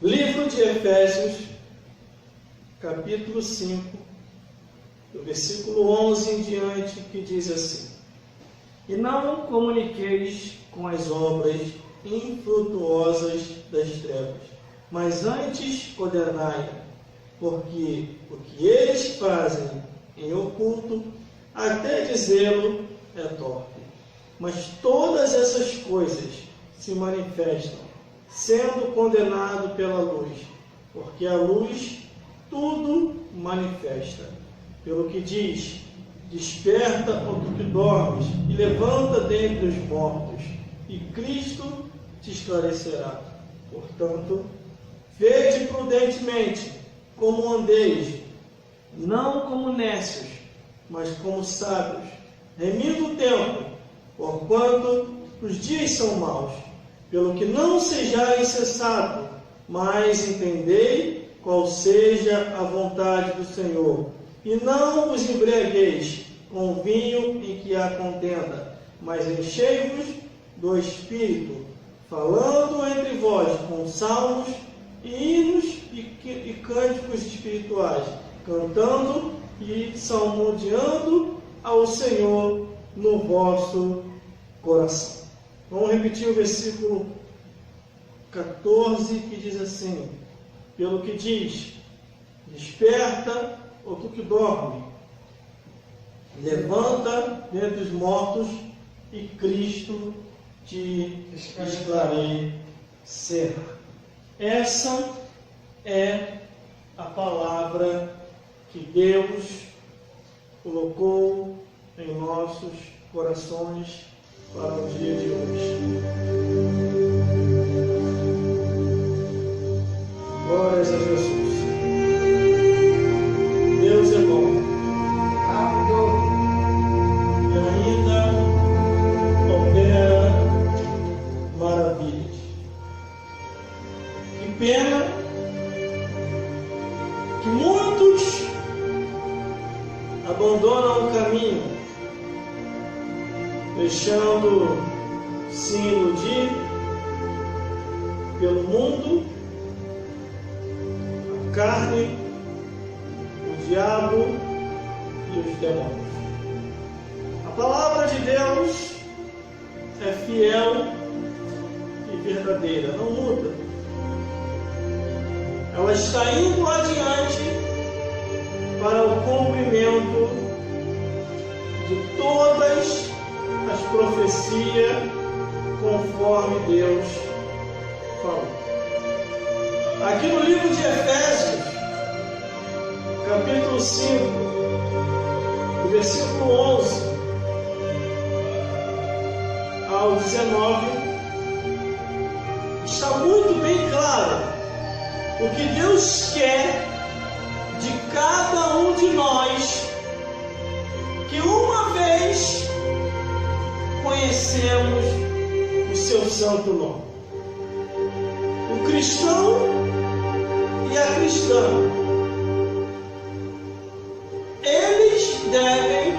Livro de Efésios, capítulo 5, do versículo 11 em diante, que diz assim: E não comuniqueis com as obras infrutuosas das trevas, mas antes condenai-a, porque o que eles fazem em oculto, até dizê-lo, é torpe. Mas todas essas coisas se manifestam, sendo condenado pela luz, porque a luz tudo manifesta. Pelo que diz: Desperta, ó tu que dormes, e levanta dentre os mortos, e Cristo te esclarecerá. Portanto, vede prudentemente como andeis, não como nécios, mas como sábios, remindo o tempo, porquanto os dias são maus. Pelo que não sejais insensato, mas entendei qual seja a vontade do Senhor. E não vos embriagueis com o vinho em que há contenda, mas enchei-vos do Espírito, falando entre vós com salmos, e hinos e cânticos espirituais, cantando e salmodiando ao Senhor no vosso coração. Vamos repetir o versículo 14, que diz assim: Pelo que diz: Desperta, ó tu que dorme, levanta dentre os mortos, e Cristo te esclarecerá. Essa é a palavra que Deus colocou em nossos corações para o dia de hoje. Glórias a Jesus. Deus é bom. E ainda opera maravilhas. Que pena que muitos abandonam o caminho, deixando se iludir pelo mundo, a carne, o diabo e os demônios. A palavra de Deus é fiel e verdadeira, não muda. Ela está indo adiante para o cumprimento de todas as profecias conforme Deus falou. Aqui no livro de Efésios, capítulo 5, do versículo 11 ao 19, está muito bem claro o que Deus quer de cada um de nós que uma vez conhecemos o seu santo nome. O cristão e a cristã, eles devem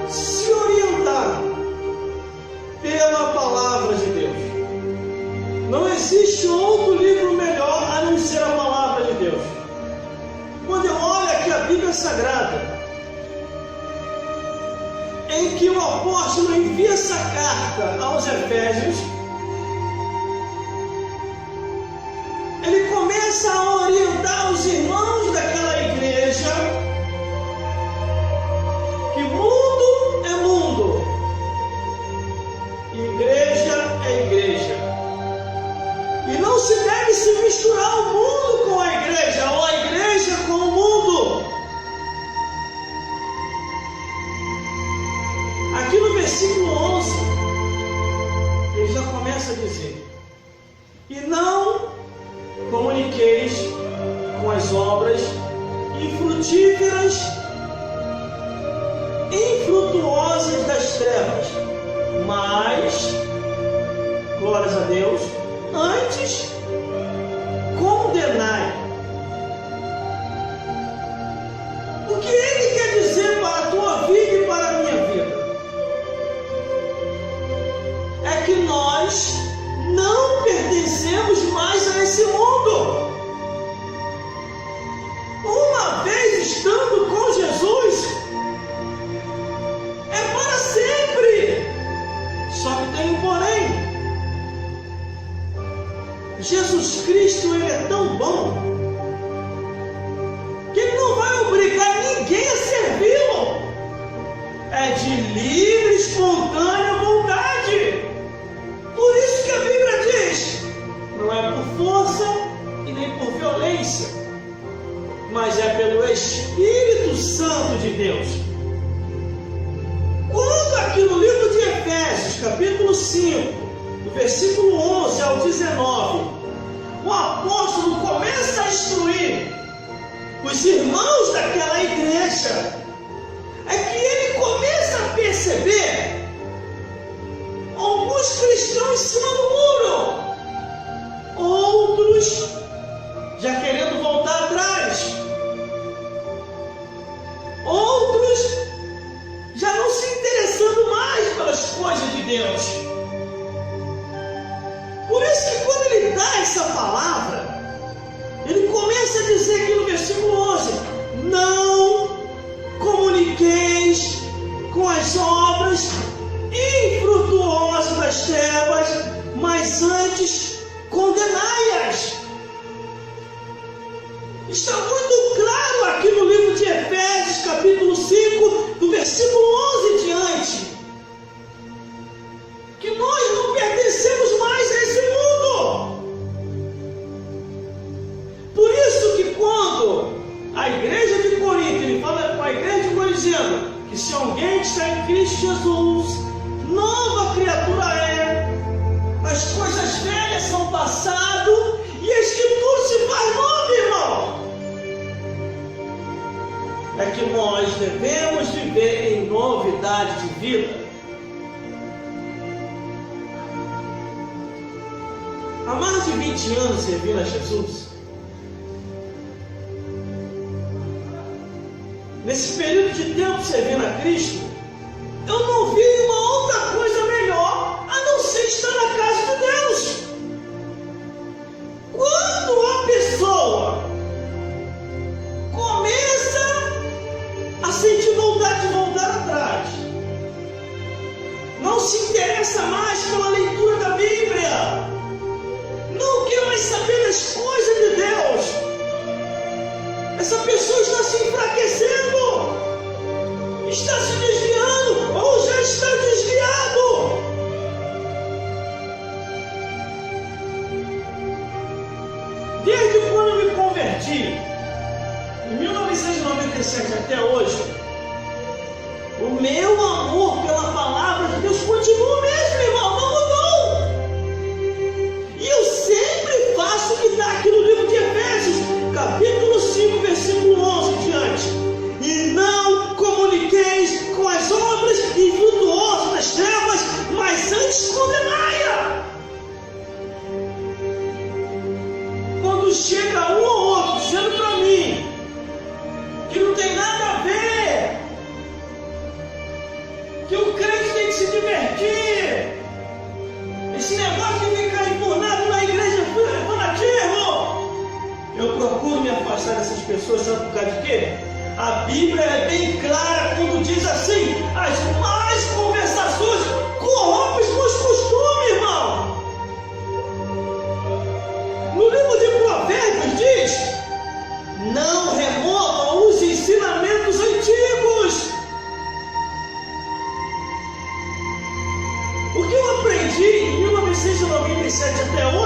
se orientar pela palavra de Deus. Não existe outro livro melhor a não ser a palavra de Deus. Quando eu olho aqui a Bíblia Sagrada, em que o apóstolo envia essa carta aos Efésios, ele começa a orientar os irmãos daquela igreja que mundo é mundo, igreja é igreja, e não se deve se misturar o mundo com a igreja, ou a igreja com o mundo. Aqui no versículo 11, ele já começa a dizer: E não comuniqueis com as obras infrutuosas das trevas, mas, glórias a Deus, antes condenai. O que ele quer dizer para a tua vida e para a minha vida? É que nós não pertencemos mais a esse Jesus Cristo, Ele é tão bom que Ele não vai obrigar ninguém a servi-lo. É de livre, espontânea vontade. Por isso que a Bíblia diz, não é por força e nem por violência, mas é pelo Espírito Santo de Deus. Quando aqui no livro de Efésios, capítulo 5, do versículo 11 ao 19, o apóstolo começa a instruir os irmãos daquela igreja, é que ele começa a perceber alguns cristãos em cima do muro, outros já querendo voltar atrás, outros já não se interessando mais pelas coisas de Deus. Por isso que quando ele dá essa palavra, ele começa a dizer aqui no versículo 11, não comuniqueis com as obras infrutuosas das trevas, mas antes condenai-as. Está muito claro aqui no livro de Efésios, capítulo 5, do versículo 11 em diante, que nós não pertencemos mais a esse mundo. Por isso que quando a igreja de Corinto, ele fala com a igreja de Corinto dizendo que se alguém está em Cristo Jesus, nova criatura é, as coisas velhas são passado e eis que tudo se faz novo, irmão. É que nós devemos viver em novidade de vida. Há mais de 20 anos servindo a Jesus. Nesse período de tempo servindo a Cristo, eu não vi uma outra coisa melhor a não ser estar na casa de Deus. Quando a pessoa começa a sentir vontade de voltar atrás, não se interessa mais pela leitura da Bíblia, não quer mais saber das coisas de Deus, essa pessoa está se enfraquecendo, está se desviando ou já está desviado. Desde quando eu me converti, em 1997 até hoje, o meu amor pela palavra de Deus continua o mesmo, irmão, não mudou. E eu sempre faço o que está aqui no livro de Efésios, capítulo 5, versículo 11 em diante. E não comuniqueis com as obras infrutuosas das trevas, mas antes condenai-a. Quando chega um ou outro dizendo para mim que não tem nada a ver, que o crente tem que se divertir, esse negócio de ficar enfurnado na igreja é fanatismo, eu procuro me afastar dessas pessoas, sabe por causa de quê? A Bíblia é bem clara quando diz assim, as más conversações corrompem os bons costumes, irmão. No livro de Provérbios diz, não removam os ensinamentos antigos. O que eu aprendi em 1997 até hoje,